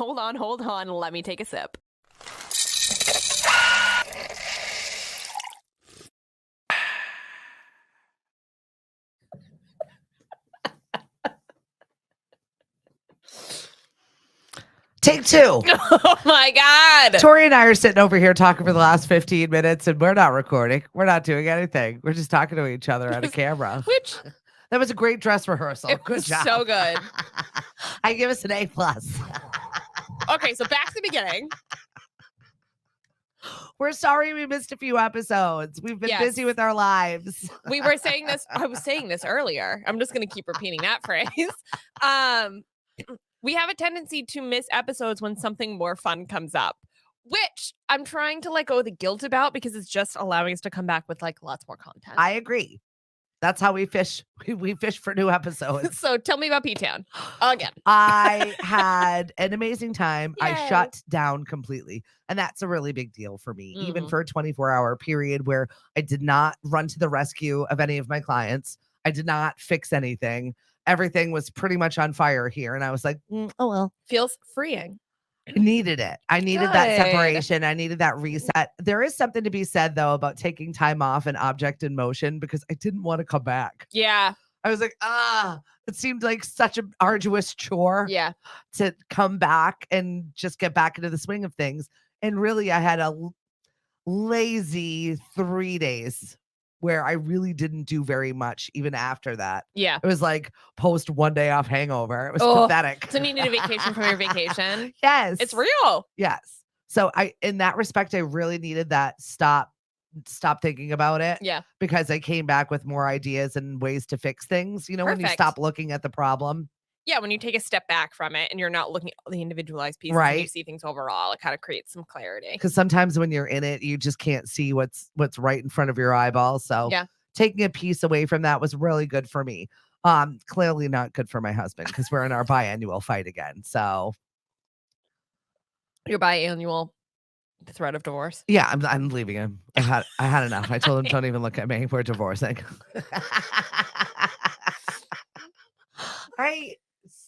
Hold on. Let me take a sip. Take two. Oh my God. Tori and I are sitting over here talking for the last 15 minutes and we're not recording. We're not doing anything. We're just talking to each other on a camera. Which That was a great dress rehearsal. Good job. So good. I give us an A+. Okay, so back to the beginning. We're sorry we missed a few episodes. We've been busy with our lives. We were saying this. I was saying this earlier. I'm just going to keep repeating that phrase. We have a tendency to miss episodes when something more fun comes up, which I'm trying to let go of the guilt about because it's just allowing us to come back with like lots more content. I agree. That's how we fish. We fish for new episodes. So tell me about P-Town again. I had an amazing time. Yay. I shut down completely. And that's a really big deal for me, even for a 24-hour period where I did not run to the rescue of any of my clients. I did not fix anything. Everything was pretty much on fire here. And I was like, oh, well. Feels freeing. I needed it. I needed that separation. I needed that reset. There is something to be said, though, about taking time off an object in motion because I didn't want to come back. Yeah. I was like, it seemed like such an arduous chore to come back and just get back into the swing of things. And really, I had a lazy 3 days where I really didn't do very much even after that. Yeah. It was like post 1 day off hangover. It was pathetic. So you need a vacation from your vacation? Yes. It's real. Yes. So in that respect, I really needed that stop thinking about it. Yeah. Because I came back with more ideas and ways to fix things. You know, when you stop looking at the problem. Yeah, when you take a step back from it and you're not looking at the individualized pieces, right? And you see things overall, it kind of creates some clarity. Because sometimes when you're in it, you just can't see what's right in front of your eyeballs. So taking a piece away from that was really good for me. Clearly not good for my husband because we're in our biannual fight again. So your biannual threat of divorce? Yeah, I'm leaving him. I had enough. I told him, don't even look at me. We're divorcing. I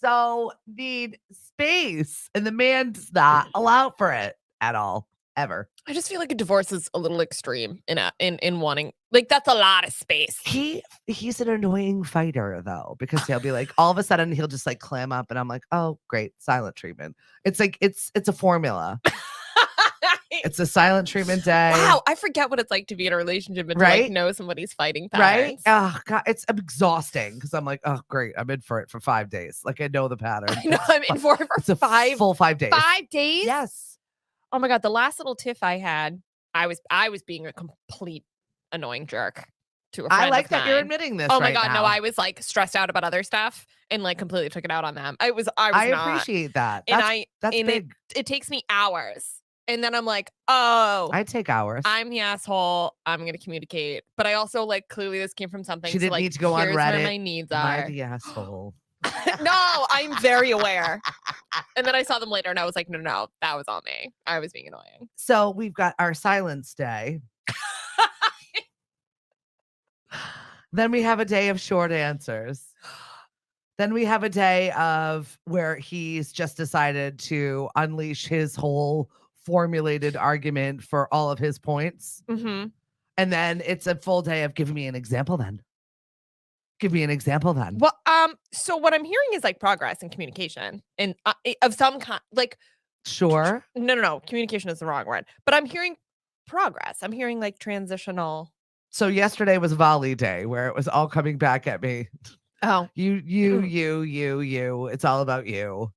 so need space, and the man does not allow for it at all, ever. I just feel like a divorce is a little extreme in wanting, like, that's a lot of space. He's an annoying fighter though, because he'll be like, all of a sudden he'll just like clam up, and I'm like, oh great, silent treatment. It's like it's a formula. It's a silent treatment day. Wow, I forget what it's like to be in a relationship and to like know somebody's fighting patterns. Right? Oh God, it's exhausting because I'm like, oh great, I'm in for it for 5 days. Like I know the pattern. I know I'm in for it for it's full 5 days. 5 days? Yes. Oh my God, the last little tiff I had, I was being a complete annoying jerk to a friend. I like of that mine. you're admitting this. Oh my right God, now. no, I was like stressed out about other stuff and like completely took it out on them. I appreciate that. That's big. It takes me hours. And then I'm like, oh, I take hours. I'm the asshole. I'm going to communicate. But I also like, clearly this came from something. She didn't need to go on Reddit. Where my needs are. Am I the asshole? No, I'm very aware. And then I saw them later and I was like, no, that was on me. I was being annoying. So we've got our silence day. Then we have a day of short answers. Then we have a day of where he's just decided to unleash his whole formulated argument for all of his points. Mm-hmm. And then it's a full day of give me an example then. Give me an example then. Well, so what I'm hearing is like progress and communication and of some kind, like. Sure. No. Communication is the wrong word, but I'm hearing progress. I'm hearing like transitional. So yesterday was volley day where it was all coming back at me. Oh, you. It's all about you.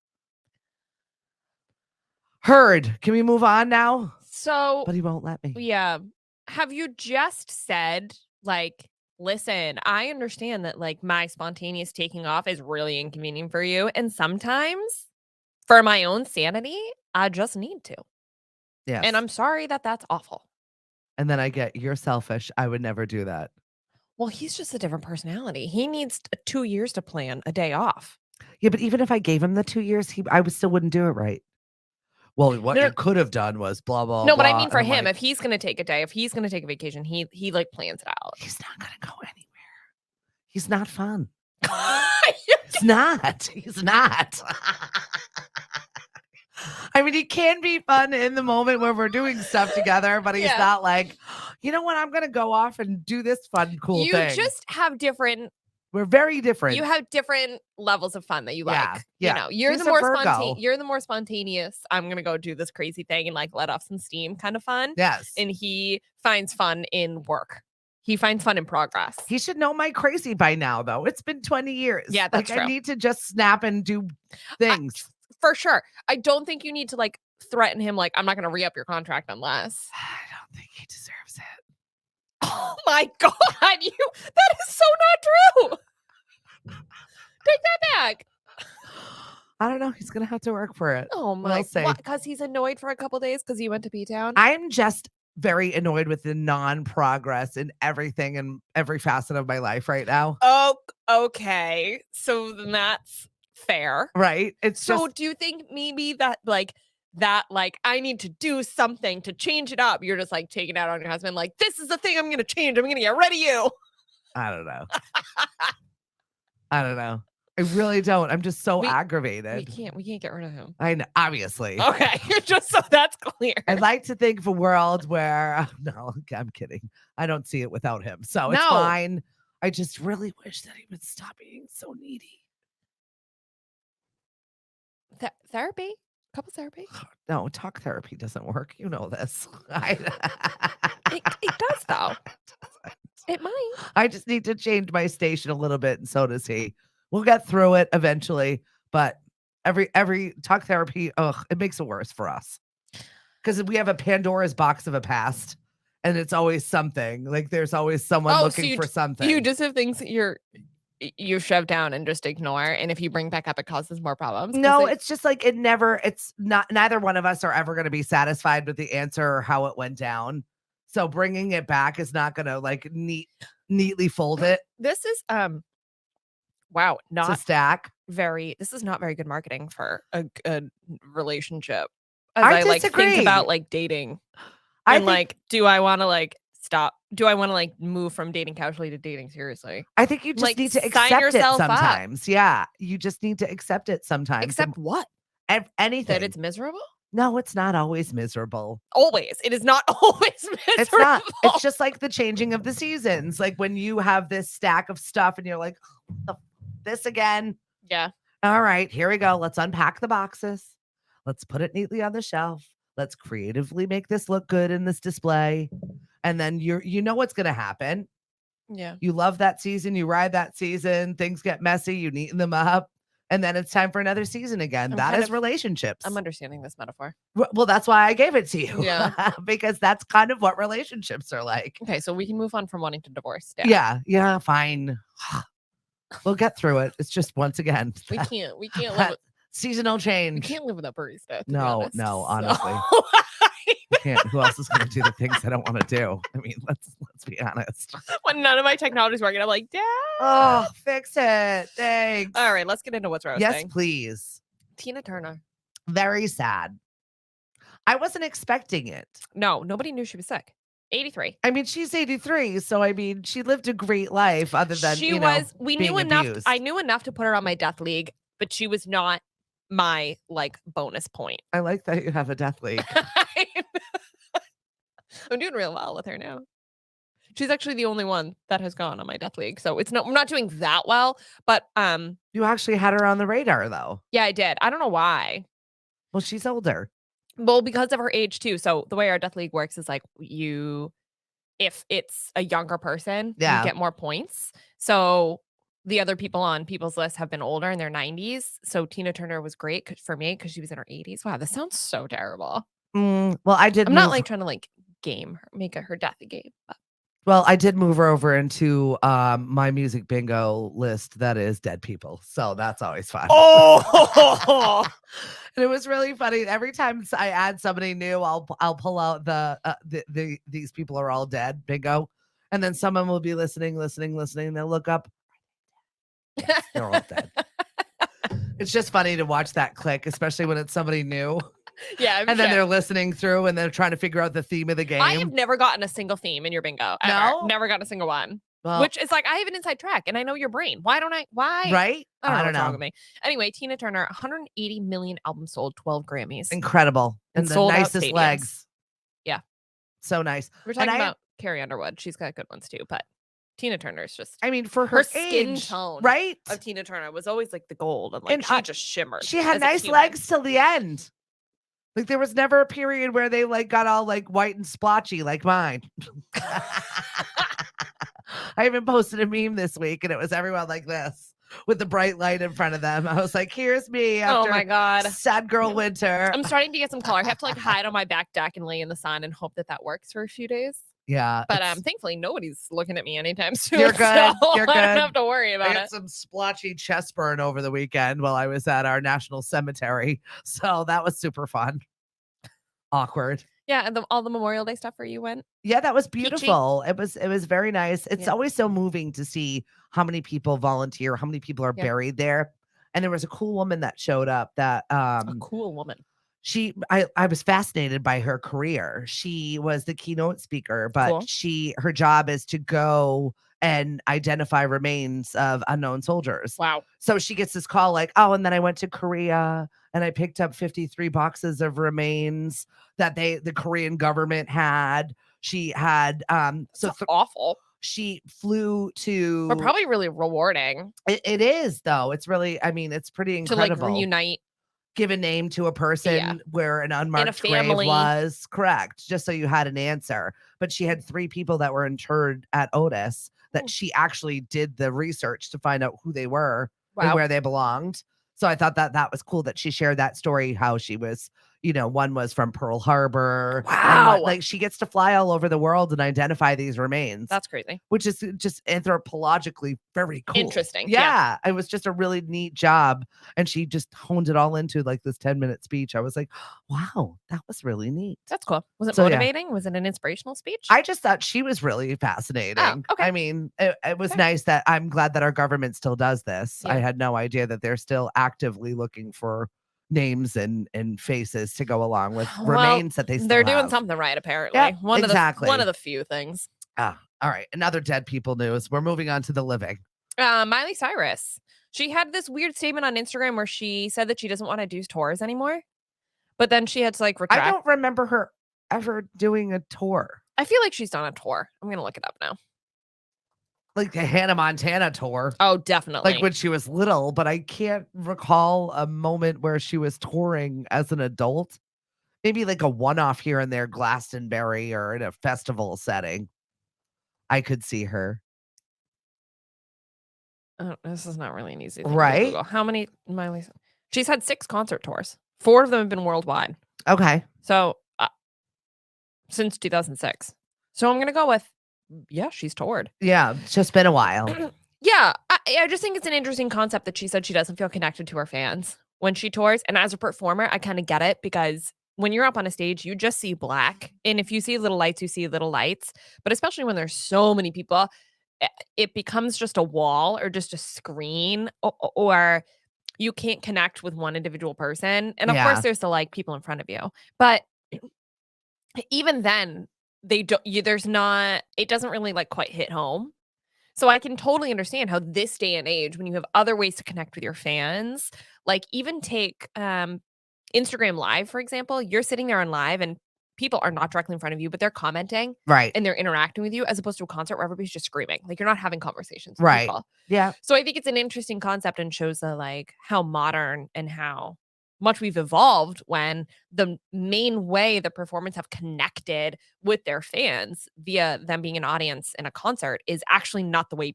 Heard. Can we move on now? So, but he won't let me. Yeah. Have you just said like, listen, I understand that like my spontaneous taking off is really inconvenient for you. And sometimes for my own sanity, I just need to. Yes. And I'm sorry that that's awful. And then I get, you're selfish. I would never do that. Well, he's just a different personality. He needs 2 years to plan a day off. Yeah, but even if I gave him the 2 years, I still wouldn't do it right. Well, what you could have done was blah, blah, No, blah. but I mean for him, if he's going to take a day, if he's going to take a vacation, he like plans it out. He's not going to go anywhere. He's not fun. He's not. I mean, he can be fun in the moment when we're doing stuff together, but he's not like, you know what? I'm going to go off and do this fun, cool thing. You just have different. We're very different. You have different levels of fun that you like. Yeah. You know, you're the more spontaneous. I'm gonna go do this crazy thing and like let off some steam kind of fun. Yes. And he finds fun in work. He finds fun in progress. He should know my crazy by now, though. It's been 20 years. Yeah, that's true. I need to just snap and do things. For sure. I don't think you need to like threaten him like, I'm not gonna re-up your contract unless. I don't think he deserves it. Oh my God, that is so not true. Take that back. I don't know. He's gonna have to work for it. Oh my God. Because he's annoyed for a couple days because he went to P-Town. I'm just very annoyed with the non-progress in everything and every facet of my life right now. Oh, okay. So then that's fair. Right. It's so do you think maybe that I need to do something to change it up? You're just like taking out on your husband, like, this is the thing I'm gonna change. I'm gonna get rid of you. I don't know. I don't know. I really don't. I'm just so aggravated. We can't get rid of him. I know, obviously. Okay, just so that's clear. I'd like to think of a world where no, I'm kidding. I don't see it without him. So it's fine. I just really wish that he would stop being so needy. Therapy? Couple therapy? No, talk therapy doesn't work. You know this. It does though. It might. I just need to change my station a little bit, and so does he. We'll get through it eventually, but every talk therapy, it makes it worse for us because we have a Pandora's box of a past, and it's always something. Like there's always someone looking for something. You just have things that you shove down and just ignore, and if you bring back up, it causes more problems. No, it's just like it's not. Neither one of us are ever going to be satisfied with the answer or how it went down. So bringing it back is not going to like neatly fold it. This is wow, not it's a stack. This is not very good marketing for a good relationship. I like disagree. Think about like dating. And like, do I want to like stop? Do I want to like move from dating casually to dating seriously? I think you just like, need to accept it sometimes. Up. Yeah, you just need to accept it sometimes. Accept what? Anything. That it's miserable? No, it's not always miserable. Always. It is not always miserable. It's not. It's just like the changing of the seasons. Like when you have this stack of stuff and you're like, this again. Yeah. All right, here we go. Let's unpack the boxes. Let's put it neatly on the shelf. Let's creatively make this look good in this display. And then you know what's going to happen. Yeah. You love that season. You ride that season. Things get messy. You neaten them up. And then it's time for another season again. That is relationships. I'm understanding this metaphor. Well, that's why I gave it to you. Yeah. Because that's kind of what relationships are like. Okay, so we can move on from wanting to divorce. Yeah, fine. We'll get through it. It's just once again. We can't live with seasonal change. We can't live with a barista. No, honestly. We can't. Who else is going to do the things I don't want to do? I mean, let's be honest. When none of my technology's working, I'm like, Dad. Oh, fix it. Thanks. All right, let's get into what's roasting. Yes, please. Tina Turner. Very sad. I wasn't expecting it. No, nobody knew she was sick. 83. I mean, she's 83, so I mean, she lived a great life other than we knew enough. Abused. I knew enough to put her on my death league, but she was not my like bonus point. I like that you have a death league. I'm doing real well with her now. She's actually the only one that has gone on my death league. So I'm not doing that well, but you actually had her on the radar though. Yeah, I did. I don't know why. Well, she's older. Well, because of her age too. So the way our death league works is like if it's a younger person, you get more points. So the other people on people's list have been older in their 90s. So Tina Turner was great for me because she was in her 80s. Wow, this sounds so terrible. Well, I'm not like trying to like make her death a game. But. Well, I did move her over into my music bingo list that is dead people. So that's always fun. Oh, and it was really funny. Every time I add somebody new, I'll pull out the these people are all dead bingo. And then someone will be listening. They'll look up. Yes, they're all dead. It's just funny to watch that click, especially when it's somebody new. Yeah. Then they're listening through and they're trying to figure out the theme of the game. I have never gotten a single theme in your bingo. Ever. No? Never gotten a single one. Well, which is like, I have an inside track and I know your brain. Why don't I? Why? right? I don't know what's wrong with me. Anyway, Tina Turner, 180 million albums sold, 12 Grammys. Incredible. And the sold out nicest stadiums. legs. Yeah. So nice. We're talking about Carrie Underwood. She's got good ones too, but Tina Turner's just, I mean, for her skin age, tone right? of Tina Turner was always like the gold. And like she just shimmered. She had nice legs till the end. Like there was never a period where they like got all like white and splotchy like mine. I even posted a meme this week and it was everyone like this with the bright light in front of them. I was like, here's me after oh my God. sad girl winter. I'm starting to get some color. I have to like hide on my back deck and lay in the sun and hope that works for a few days. Yeah. But thankfully nobody's looking at me anytime soon. You're good. So You're good. I don't have to worry about I it. got some splotchy chest burn over the weekend while I was at our national cemetery. So that was super fun. Awkward. Yeah, and all the Memorial Day stuff where you went. Yeah, that was beautiful. Peachy. It was very nice. It's always so moving to see how many people volunteer, how many people are buried there. And there was a cool woman that showed up that a cool woman. I was fascinated by her career. She was the keynote speaker, but cool. her job is to go and identify remains of unknown soldiers. Wow. So she gets this call like, oh, and then I went to Korea and I picked up 53 boxes of remains that the Korean government had. She had awful. She flew to, but probably really rewarding. It is though. It's really, I mean, it's pretty incredible. To like reunite. Give a name to a person where an unmarked grave was. Correct. Just so you had an answer. But she had 3 people that were interred at Otis that she actually did the research to find out who they were and where they belonged. So I thought that was cool that she shared that story, how she was, one was from Pearl Harbor. Wow. Like she gets to fly all over the world and identify these remains. That's crazy. Which is just anthropologically very cool. Interesting. Yeah. It was just a really neat job. And she just honed it all into like this 10-minute speech. I was like, wow, that was really neat. That's cool. Was it motivating? Was it an inspirational speech? I just thought she was really fascinating. Oh, okay. I mean, it was nice that I'm glad that our government still does this. Yeah. I had no idea that they're still actively looking for names and faces to go along with remains that they're doing something right, apparently. Yeah, one of the few things. All right. Another dead people news. We're moving on to the living. Miley Cyrus. She had this weird statement on Instagram where she said that she doesn't want to do tours anymore. But then she had to like retract. I don't remember her ever doing a tour. I feel like she's done a tour. I'm going to look it up now. Like the Hannah Montana tour. Oh, definitely. Like when she was little, but I can't recall a moment where she was touring as an adult. Maybe like a one-off here and there, Glastonbury or in a festival setting. I could see her. Oh, this is not really an easy thing right? To Google. How many Miley? She's had 6 concert tours. 4 of them have been worldwide. Okay. So since 2006. So I'm going to go with, she's toured. Yeah, it's just been a while. Yeah, I just think it's an interesting concept that she said she doesn't feel connected to her fans when she tours. And as a performer, I kind of get it because when you're up on a stage, you just see black. And if you see little lights, you see little lights. But especially when there's so many people, it becomes just a wall or just a screen or you can't connect with one individual person. And of course, there's the like people in front of you. But even then, it doesn't really like quite hit home. So I can totally understand how this day and age, when you have other ways to connect with your fans, like even take Instagram Live, for example, you're sitting there on live and people are not directly in front of you, but they're commenting. Right. And they're interacting with you as opposed to a concert where everybody's just screaming. Like you're not having conversations with right. people. Yeah. So I think it's an interesting concept and shows the like how modern and how much we've evolved when the main way the performers have connected with their fans via them being an audience in a concert is actually not the way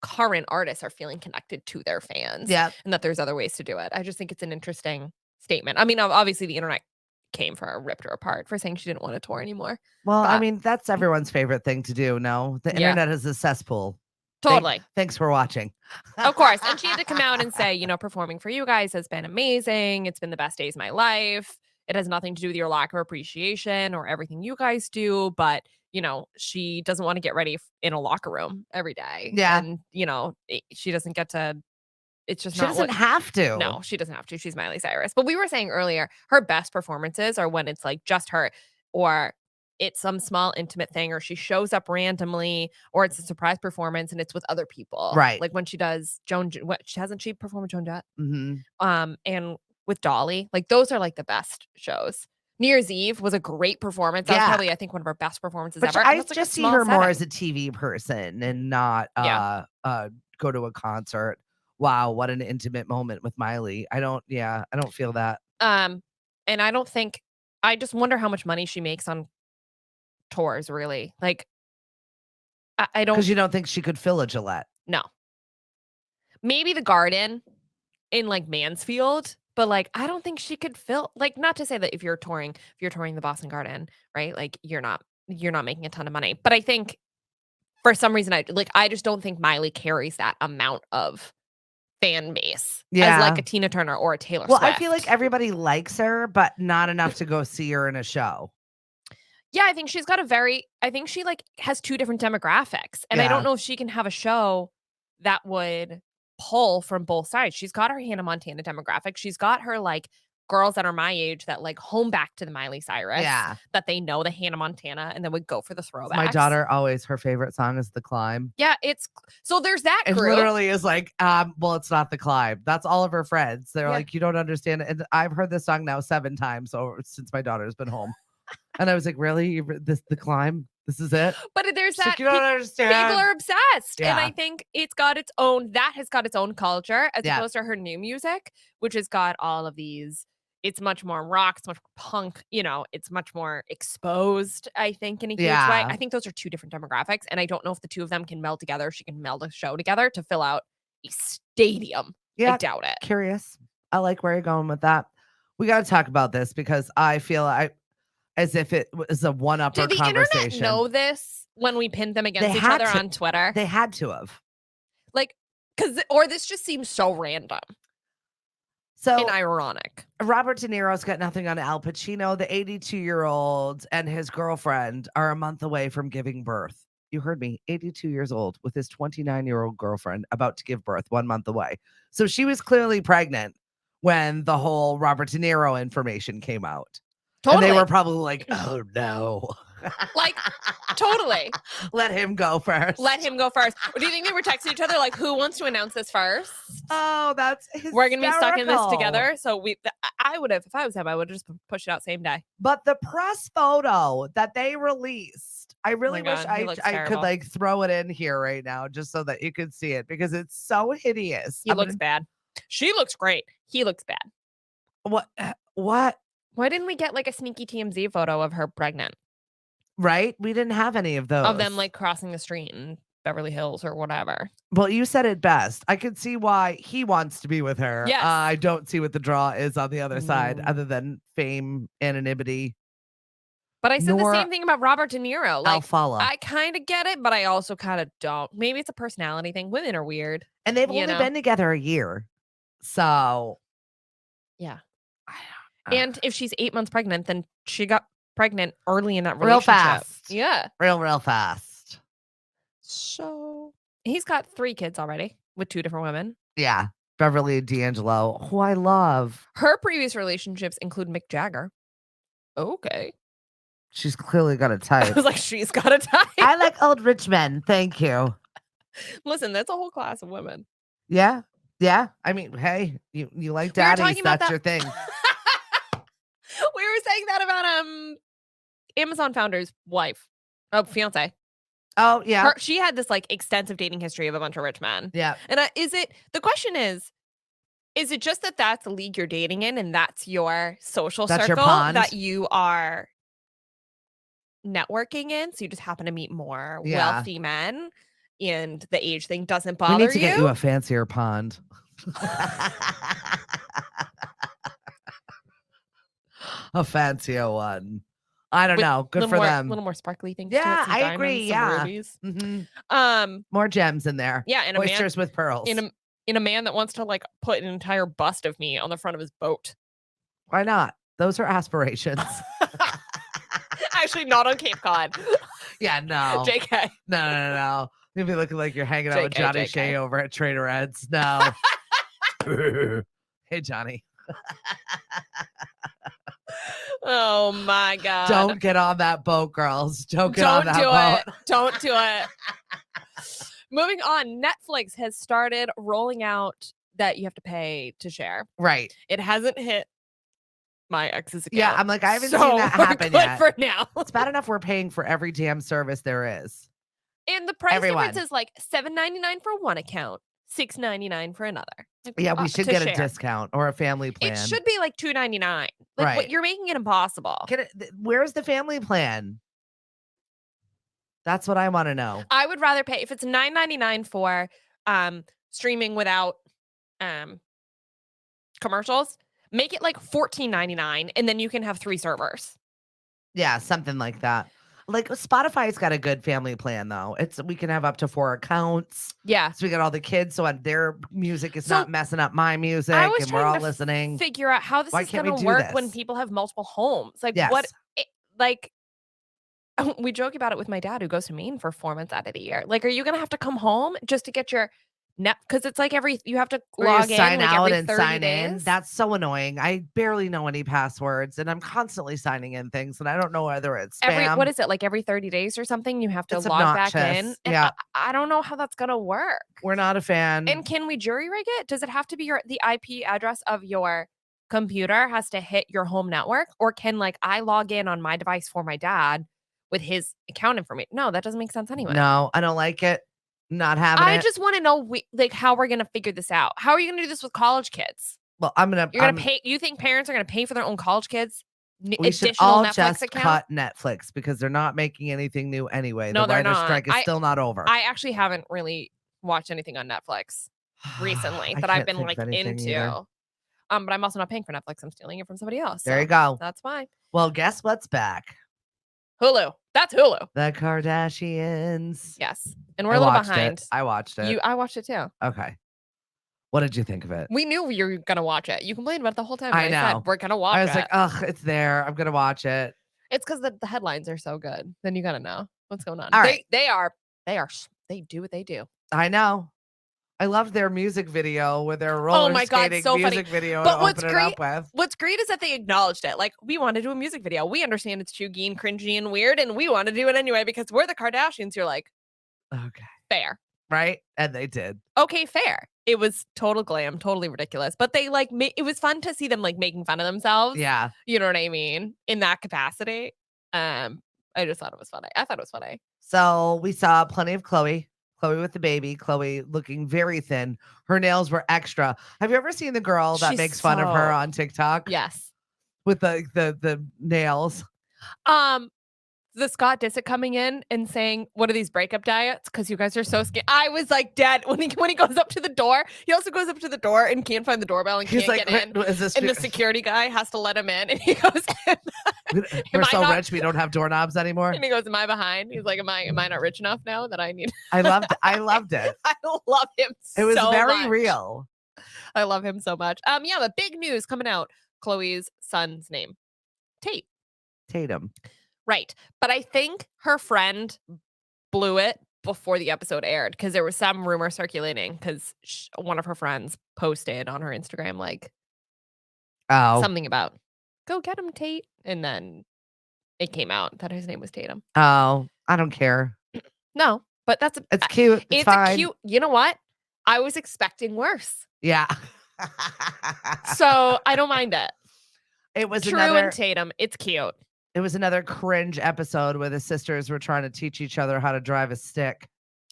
current artists are feeling connected to their fans. Yeah. And that there's other ways to do it. I just think it's an interesting statement. I mean, obviously the internet came for her, ripped her apart for saying she didn't want to tour anymore. Well, I mean, that's everyone's favorite thing to do. No, the internet is a cesspool. Totally. Thanks for watching. Of course. And she had to come out and say, performing for you guys has been amazing. It's been the best days of my life. It has nothing to do with your lack of appreciation or everything you guys do. But, she doesn't want to get ready in a locker room every day. Yeah. And, she doesn't get to, it's just she not doesn't have to. No, she doesn't have to. She's Miley Cyrus. But we were saying earlier, her best performances are when it's like just her or it's some small intimate thing, or she shows up randomly, or it's a surprise performance and it's with other people. Right. Like when she does hasn't she performed with Joan Jett? Mm-hmm. And with Dolly, like those are like the best shows. New Year's Eve was a great performance. That was probably, I think, one of our best performances ever. I just see her more as a TV person and not go to a concert. Wow, what an intimate moment with Miley. I don't feel that. And I just wonder how much money she makes on tours, really. Like, I don't. Because you don't think she could fill a Gillette? No. Maybe the Garden in like Mansfield, but like I don't think she could fill. Like, not to say that if you're touring the Boston Garden, right? Like you're not making a ton of money, but I think for some reason I just don't think Miley carries that amount of fan base as like a Tina Turner or a Taylor Swift. I feel like everybody likes her, but not enough to go see her in a show. Yeah, I think she's got I think she like has two different demographics. And I don't know if she can have a show that would pull from both sides. She's got her Hannah Montana demographic. She's got her like girls that are my age that like home back to the Miley Cyrus. Yeah. That they know the Hannah Montana and then would go for the throwbacks. My daughter always, her favorite song is The Climb. Yeah, so there's that group. It literally is like, well, it's not The Climb. That's all of her friends. They're like, you don't understand it. And I've heard this song now 7 times since my daughter's been home. And I was like, really? The Climb? This is it? But there's that. Like, you don't understand. People are obsessed. Yeah. And I think that has got its own culture as opposed to her new music, which has got all of these. It's much more rock, it's much more punk, it's much more exposed, I think, in a huge way. I think those are two different demographics. And I don't know if the two of them can meld together. She can meld a show together to fill out a stadium. Yeah, I doubt it. Curious. I like where you're going with that. We got to talk about this because I feel as if it was a one-upper conversation. Did the internet know this when we pinned them against each other on Twitter? They had to have. Like, or this just seems so random. And ironic. Robert De Niro's got nothing on Al Pacino. The 82-year-old and his girlfriend are a month away from giving birth. You heard me, 82 years old with his 29-year-old girlfriend about to give birth 1 month away. So she was clearly pregnant when the whole Robert De Niro information came out. Totally. And they were probably like, oh no. Like, totally. Let him go first. Or do you think they were texting each other like, who wants to announce this first? Oh, that's hysterical. We're going to be stuck in this together. So I would have, if I was him, I would have just pushed it out same day. But the press photo that they released, I really wish I could like throw it in here right now just so that you could see it because it's so hideous. He looks bad. She looks great. He looks bad. What? Why didn't we get like a sneaky TMZ photo of her pregnant? Right? We didn't have any of those. Of them like crossing the street in Beverly Hills or whatever. Well, you said it best. I could see why he wants to be with her. Yes. I don't see what the draw is on the other side other than fame, anonymity. But I said the same thing about Robert De Niro. Like, I'll follow. I kind of get it, but I also kind of don't. Maybe it's a personality thing. Women are weird. And they've only been together a year. So. Yeah. And if she's 8 months pregnant, then she got pregnant early in that relationship. Real fast. Yeah. Real fast. So he's got 3 kids already with 2 different women. Yeah. Beverly and D'Angelo, who I love. Her previous relationships include Mick Jagger. Okay. She's clearly got a type. I was like, she's got a type. I like old rich men. Thank you. Listen, that's a whole class of women. Yeah. Yeah. I mean, hey, you like daddies. That's your thing. We were saying that about Amazon founder's wife. Oh, fiance. Oh, yeah. She had this like extensive dating history of a bunch of rich men. Yeah. And the question is it just that that's the league you're dating in and that's your social circle your pond that you are networking in? So you just happen to meet more wealthy men and the age thing doesn't bother you? We need to get you a fancier pond. A fancier one. I don't know. Good for them. A little more sparkly things. Yeah, I agree. Yeah. Mm-hmm. More gems in there. Yeah, and oysters with pearls. In a man that wants to like put an entire bust of me on the front of his boat. Why not? Those are aspirations. Actually, not on Cape Cod. Yeah, no. JK. No. You'll be looking like you're hanging out with Johnny Shea over at Trader Ed's. No. Hey, Johnny. Oh my God. Don't get on that boat, girls. Don't get on that boat. Don't do it. Moving on, Netflix has started rolling out that you have to pay to share. Right. It hasn't hit my ex's account. Yeah, I'm like, I haven't seen that happen yet. For now. It's bad enough we're paying for every damn service there is. And the price difference is like $7.99 for one account, $6.99 for another. Like, yeah, we should get a discount or a family plan. It should be like $2.99. Like, right. You're making it impossible. Where's the family plan? That's what I want to know. I would rather pay if it's $9.99 for streaming without commercials. Make it like $14.99, and then you can have 3 servers. Yeah, something like that. Like Spotify's got a good family plan though. We can have up to 4 accounts. Yeah. So we got all the kids, so their music is not messing up my music, and we're all listening. Figure out how this is going to work when people have multiple homes. Like what? We joke about it with my dad, who goes to Maine for 4 months out of the year. Like, are you going to have to come home just to get your net? Because it's like you have to log in, sign out every and 30 sign days. in. That's so annoying. I barely know any passwords, and I'm constantly signing in things, and I don't know whether it's spam. What is it, like every 30 days or something? You have to log back in. And yeah, I don't know how that's going to work. We're not a fan. And can we jury rig it? Does it have to be the IP address of your computer has to hit your home network, or can I log in on my device for my dad with his account information? No, that doesn't make sense anyway. No, I don't like it. Not having it. I just want to know how we're going to figure this out. How are you going to do this with college kids? Well, you're going to pay. You think parents are going to pay for their own college kids? We should all Netflix just account? Cut Netflix because they're not making anything new anyway. No, the writer's strike is still not over. I actually haven't really watched anything on Netflix recently that I've been into. Either. But I'm also not paying for Netflix. I'm stealing it from somebody else. There you go. That's why. Well, guess what's back? Hulu. That's Hulu. The Kardashians. Yes. And we're a little behind. I watched it. I watched it too. Okay. What did you think of it? We knew you were going to watch it. You complained about it the whole time. I know. Said, we're going to watch it. I was like, ugh, it's there. I'm going to watch it. It's because the headlines are so good. Then you got to know what's going on. All right. They do what they do. I know. I loved their music video with their roller skating so music funny. video. But what's great is that they acknowledged it. Like, we want to do a music video. We understand it's chuggy and cringy and weird, and we want to do it anyway because we're the Kardashians. You're like, okay, fair, right? And they did. Okay, fair. It was total glam, totally ridiculous. But they it was fun to see them making fun of themselves. Yeah, you know what I mean? In that capacity, I just thought it was funny. I thought it was funny. So we saw plenty of Chloe with the baby, Chloe looking very thin. Her nails were extra. Have you ever seen the girl that makes fun of her on TikTok? Yes. With the nails. The Scott Disick coming in and saying, "What are these breakup diets? Because you guys are so scared." I was like, dead when he goes up to the door. He also goes up to the door and can't find the doorbell and can't get in. And the security guy has to let him in. And he goes, "We're so rich, we don't have doorknobs anymore." And he goes, "Am I behind?" He's like, "Am I not rich enough now that I need?" I loved it. I love him. It was so very much. real. I love him so much. Yeah, the big news coming out. Chloe's son's name, Tatum. Right. But I think her friend blew it before the episode aired because there was some rumor circulating because one of her friends posted on her Instagram something about go get him, Tate. And then it came out that his name was Tatum. Oh, I don't care. No, but it's cute. It's fine. a cute. You know what? I was expecting worse. Yeah. So I don't mind it. It was True and Tatum. It's cute. It was another cringe episode where the sisters were trying to teach each other how to drive a stick.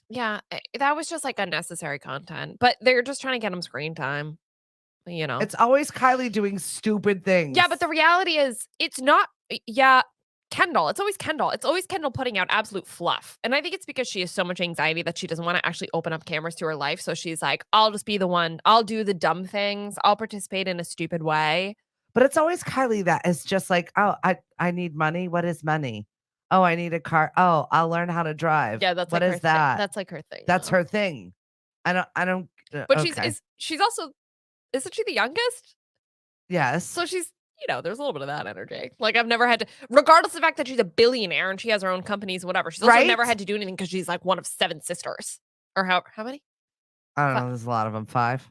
Yeah, that was just unnecessary content. But they're just trying to get him screen time. You know, it's always Kylie doing stupid things. Yeah, but the reality is, it's not. Yeah, Kendall. It's always Kendall. It's always Kendall putting out absolute fluff. And I think it's because she has so much anxiety that she doesn't want to actually open up cameras to her life. So she's like, I'll just be the one. I'll do the dumb things. I'll participate in a stupid way. But it's always Kylie that is just like, oh, I need money. What is money? Oh, I need a car. Oh, I'll learn how to drive. Yeah, that's what is that? That's like her thing. That's her thing. I don't. But she's also, isn't she the youngest? Yes. So she's, there's a little bit of that energy. Like, I've never had to, regardless of the fact that she's a billionaire and she has her own companies, whatever. She's also never had to do anything because she's like one of 7 sisters, or how many? I don't know. There's a lot of them. 5,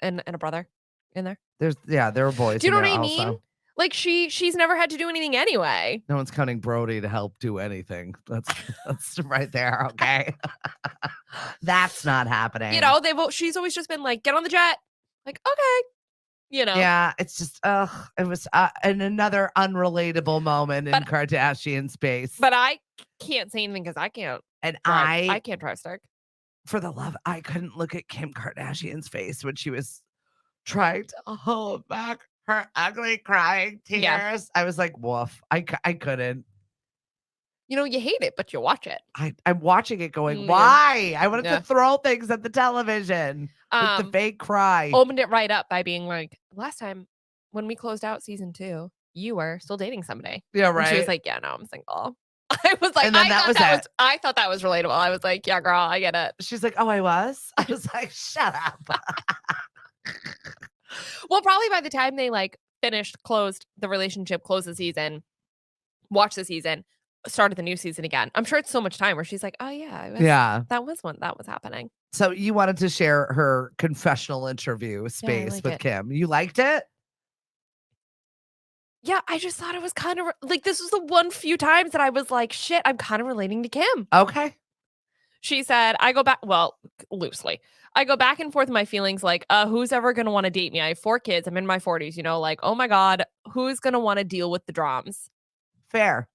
and a brother in there. There were boys. Do you know what I mean? Also. Like she's never had to do anything anyway. No one's counting Brody to help do anything. That's right there. Okay. That's not happening. You know, she's always just been like, get on the jet. Like, okay. You know. Yeah, it's just it was in another unrelatable moment in Kardashian space. But I can't say anything because I can't. And I can't drive stick. For the love, I couldn't look at Kim Kardashian's face when she was trying to hold back her ugly crying tears. Yeah. I was like, woof. I couldn't. You know, you hate it, but you watch it. I'm watching it going, why? I wanted to throw things at the television with the fake cry. Opened it right up by being like, last time when we closed out season 2, you were still dating somebody. Yeah, right. And she was like, yeah, no, I'm single. I was like, I thought that was relatable. I was like, yeah, girl, I get it. She's like, oh, I was? I was like, shut up. Well, probably by the time they like closed the relationship, closed the season, watched the season, started the new season again. I'm sure it's so much time where she's like, oh yeah, that was happening. So you wanted to share her confessional interview space with Kim. You liked it? Yeah, I just thought it was kind of like, this was the few times that I was like, shit, I'm kind of relating to Kim. Okay. She said, loosely. I go back and forth in my feelings like, who's ever going to want to date me? I have 4 kids. I'm in my 40s, you know, like, oh my God, who's going to want to deal with the drams? Fair.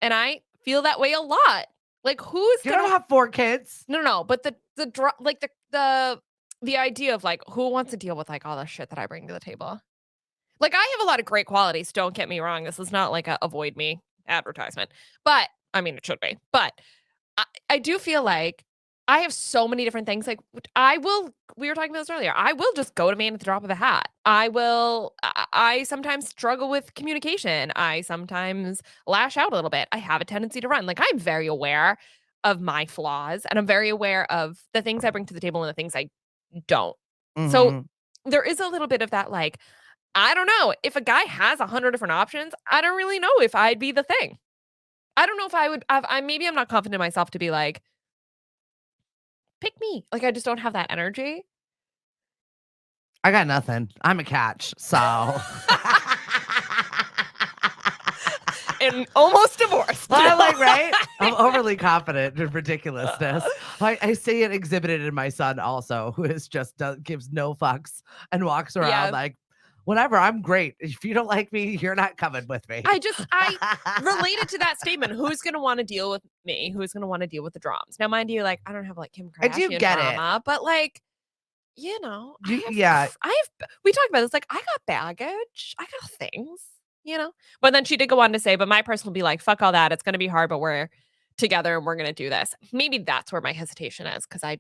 And I feel that way a lot. Like, You don't have 4 kids. No. But the idea of like, who wants to deal with like all the shit that I bring to the table? Like, I have a lot of great qualities. Don't get me wrong. This is not like a avoid me advertisement, but I mean, it should be. But I do feel like I have so many different things. Like, we were talking about this earlier. I will just go to man at the drop of a hat. I sometimes struggle with communication. I sometimes lash out a little bit. I have a tendency to run. Like, I'm very aware of my flaws and I'm very aware of the things I bring to the table and the things I don't. Mm-hmm. So there is a little bit of that, like, I don't know. If a guy has 100 different options, I don't really know if I'd be the thing. I don't know if I would. Maybe I'm not confident in myself to be like, pick me. Like, I just don't have that energy. I got nothing. I'm a catch, so. And almost divorced. I'm like, right? I'm overly confident in ridiculousness. I see it exhibited in my son also, who is just gives no fucks and walks around like, whatever, I'm great. If you don't like me, you're not coming with me. I related to that statement. Who's going to want to deal with me? Who's going to want to deal with the drums? Now, mind you, like, I don't have like Kim Kardashian I do get drama, but like, you know, we talked about this. Like, I got baggage. I got things, you know, but then she did go on to say, but my person will be like, fuck all that. It's going to be hard, but we're together and we're going to do this. Maybe that's where my hesitation is. Cause I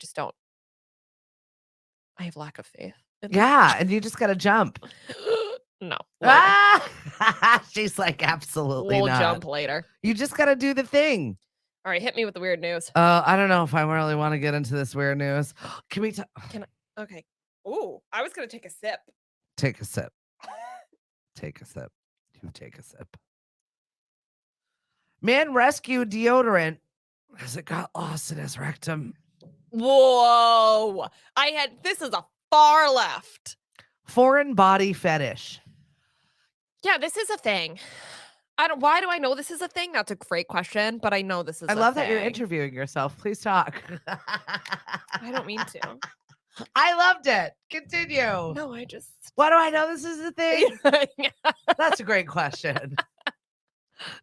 have lack of faith. Yeah, and you just got to jump. No. She's like, absolutely not. We'll jump later. You just got to do the thing. All right, hit me with the weird news. I don't know if I really want to get into this weird news. Can we Okay. Ooh, I was going to take a sip. Take a sip. Take a sip. You take a sip. Man rescued deodorant as it got lost in his rectum. Whoa. This is a far left. Foreign body fetish. Yeah, this is a thing. Why do I know this is a thing? That's a great question, but I know this is I love that you're interviewing yourself. Please talk. I don't mean to. I loved it. Continue. No, Why do I know this is a thing? That's a great question.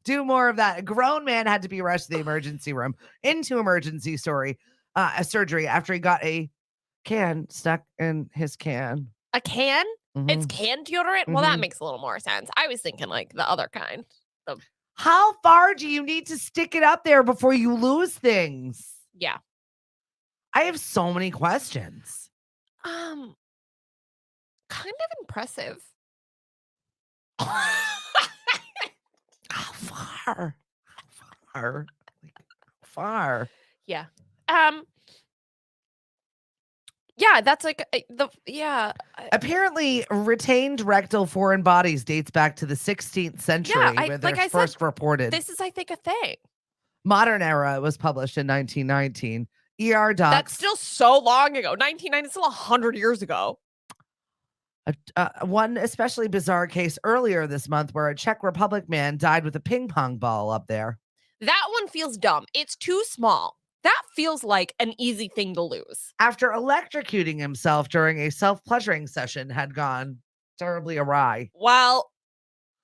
Do more of that. A grown man had to be rushed to the emergency room into emergency surgery after he got a can stuck in his can. A can? Mm-hmm. It's canned deodorant? Mm-hmm. Well, that makes a little more sense. I was thinking like the other kind. How far do you need to stick it up there before you lose things? Yeah. I have so many questions. Kind of impressive. How far? Far. Yeah. Yeah, that's like Apparently, retained rectal foreign bodies dates back to the 16th century, where they're first reported. This is, I think, a thing. Modern Era was published in 1919. ER docs. That's still so long ago. 1990 is still 100 years ago. One especially bizarre case earlier this month where a Czech Republic man died with a ping pong ball up there. That one feels dumb. It's too small. That feels like an easy thing to lose. After electrocuting himself during a self-pleasuring session had gone terribly awry. Well,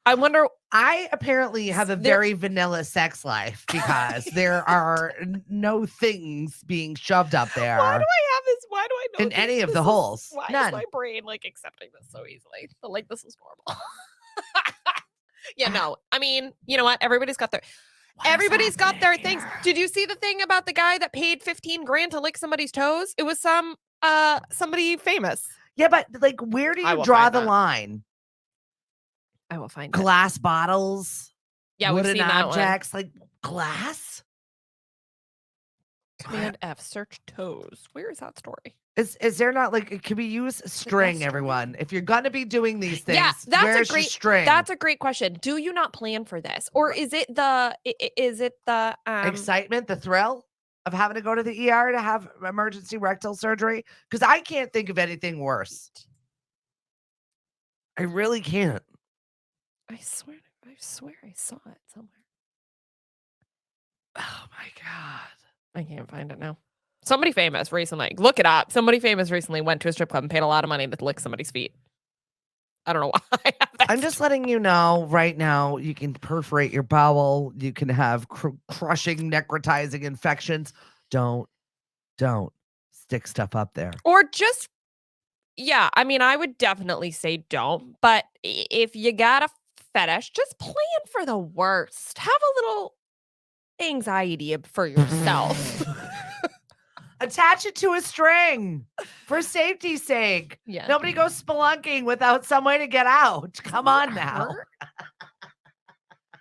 I wonder. I apparently have a very vanilla sex life because there are no things being shoved up there. Why do I have this? Why do I know in any of the holes? Why None. is my brain like accepting this so easily? Like this is normal. Yeah, no. I mean, you know what? Everybody's got their things. Did you see the thing about the guy that paid $15,000 to lick somebody's toes? It was somebody famous. Yeah, but like, where do you draw the line? I will find glass bottles. Yeah, we've seen that objects like glass. Command F, search toes. Where is that story? Is there not like, can we use string, everyone? If you're gonna be doing these things, yeah, where's your string? That's a great question. Do you not plan for this, or is it the excitement, the thrill of having to go to the ER to have emergency rectal surgery? Because I can't think of anything worse. I really can't. I swear I saw it somewhere. Oh my God. I can't find it now. Somebody famous recently. Look it up. Somebody famous recently went to a strip club and paid a lot of money to lick somebody's feet. I don't know why. I'm just letting you know right now, you can perforate your bowel. You can have crushing, necrotizing infections. Don't stick stuff up there. Or just, yeah, I mean, I would definitely say don't. But if you got a fetish, just plan for the worst. Have a little anxiety for yourself. Attach it to a string for safety's sake. Yeah. Nobody goes spelunking without some way to get out. Come on now.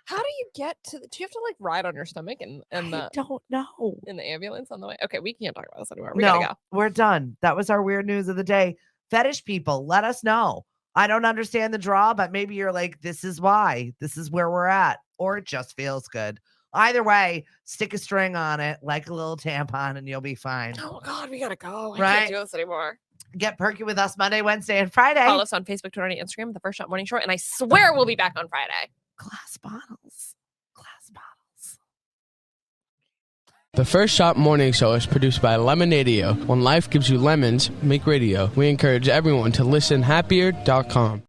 How do you get to do you have to like ride on your stomach and I don't know. In the ambulance on the way? Okay, we can't talk about this anymore. We gotta go. We're done. That was our weird news of the day. Fetish people, let us know. I don't understand the draw, but maybe you're like, this is why. This is where we're at. Or it just feels good. Either way, stick a string on it like a little tampon and you'll be fine. Oh, God, we got to go. I can't do this anymore. Get perky with us Monday, Wednesday, and Friday. Follow us on Facebook, Twitter, and Instagram, The First Shot Morning Show. And I swear we'll be back on Friday. Glass bottles. Glass bottles. The First Shot Morning Show is produced by Lemonadio. When life gives you lemons, make radio. We encourage everyone to listen happier.com.